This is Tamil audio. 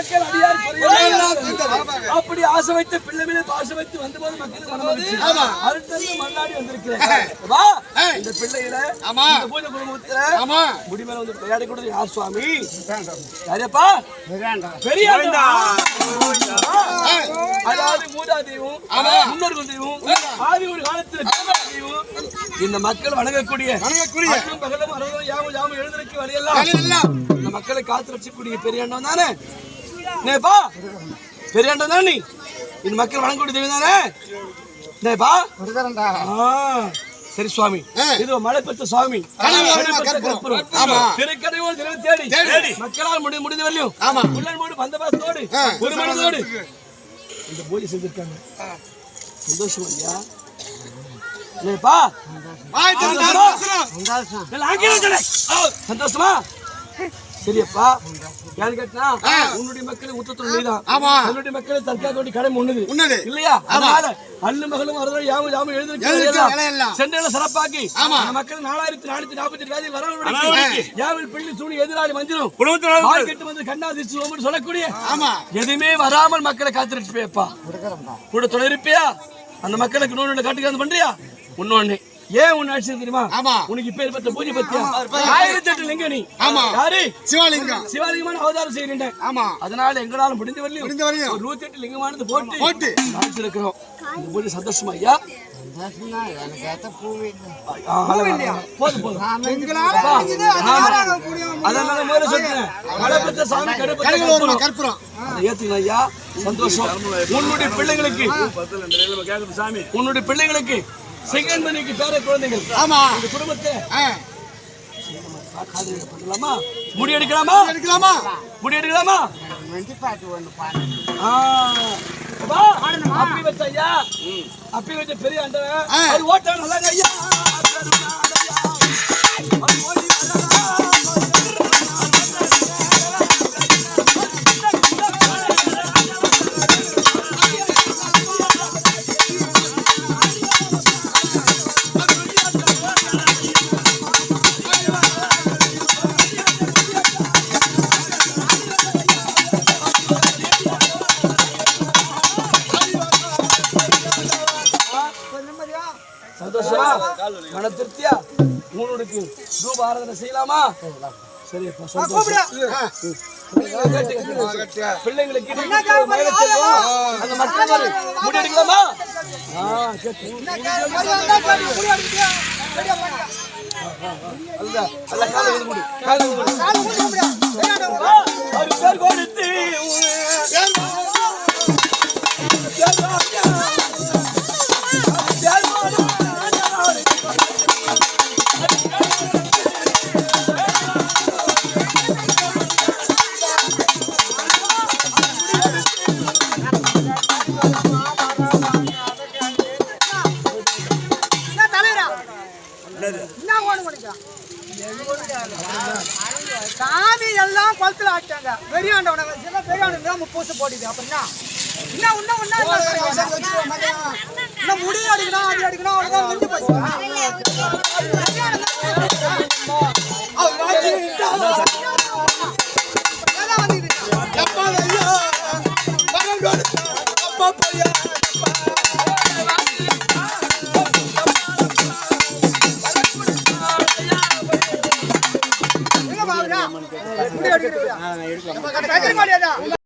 மக்கள் அடியார் அப்படி ஆசை வைத்து பிள்ளை மேலே பாசை வைத்து வந்தபோது மக்களுக்கு அடுத்தது மல்லாடி வந்திருக்கிறேன். இந்த பிள்ளைகளை பூஜை குடும்பத்துல முடிமேல வந்து விளையாடி கொடுத்து யார் சுவாமி? யாரப்பா? பெரிய அதாவது மூதாதையும் முன்னோர்கள் தெய்வம் ஆதி ஒரு காலத்தில் இந்த மக்கள் வணங்கக்கூடிய பகலும் அரவம் யாவும் யாவும் எழுந்திருக்க வழியெல்லாம் இந்த மக்களை காத்து ரட்சிக்கூடிய பெரிய அண்ணன் தானே நேப்பா? பெரிய அண்ணன் தான் நீ இந்த மக்கள் வணங்கக்கூடிய தெய்வம் தானே நேப்பா? சரி சுவாமி, இது மழை பெற்ற சுவாமி திருக்கடையோடு தேடி மக்களால் முடிந்த வரலையும் பந்தபாசத்தோடு ஒரு மனதோடு இந்த பூஜை செஞ்சிருக்காங்க. சந்தோஷம் ஐயா. சந்தோஷமா? சரியப்பா. யாரு கேட்டா உன்னுடைய மக்களுக்கு உத்தரவு நீதான். என்னுடைய மக்களை தற்காக்க கடமை உன்னது இல்லையா? அதனால அள்ளு மகளும் வரதும் யாவும் யாவும் எழுதிருக்கலாம் சென்னையில சிறப்பாக்கி மக்கள் 4448 வரவழைக்கு யாவில் பிள்ளை சூடி எதிராளி மஞ்சிரும் கெட்டு வந்து கண்ணாதிச்சு சொல்லக்கூடிய எதுவுமே வராமல் மக்களை காத்திருப்பேப்பா கூட துணை இருப்பியா? அந்த மக்களுக்கு நோய் காட்டுக்காது பண்றியா? இன்னொன்னு ஏன் உன்னை அடிச்சு தெரியுமா? உனக்கு இப்ப ஏற்பட்ட பூஜை பத்தியா 1008 லிங்கம் நீ யாரு? சிவலிங்கமான அவதாரம் செய்யறேன். அதனால எங்களால முடிஞ்ச வரலையும் 108 லிங்கமானது போட்டு இருக்கிறோம். இந்த பூஜை சந்தோஷமா ஐயா? அதனால முதல்ல சொல்றேன் ஐயா சந்தோஷம். உன்னுடைய பிள்ளைங்களுக்கு சிங்கன்பணிக்கு பேர குழந்தைகள் இந்த குடும்பத்தை முடி எடுக்கலாமா? அப்பி வச்ச ஐயா, அப்பி வச்ச பெரிய அண்டவன் ஓட்ட நல்லா ஐயா. சந்தோஷமா? மன திருப்தியா? உங்களுக்கு ரூப ஆராதனை செய்யலாமா? சரி பிள்ளைங்களுக்கு அந்த மக்கள் முடி எடுக்கலாமா? கொடுத்து சாமி எல்லாம் குளத்துல ஆட்டாங்க. பெரியாண்டவன பூசை போடுது. அப்படின்னா முடி அடிக்கணும், அது அடிக்கணும், அவ்வளவுதான் நின்று போச்சு.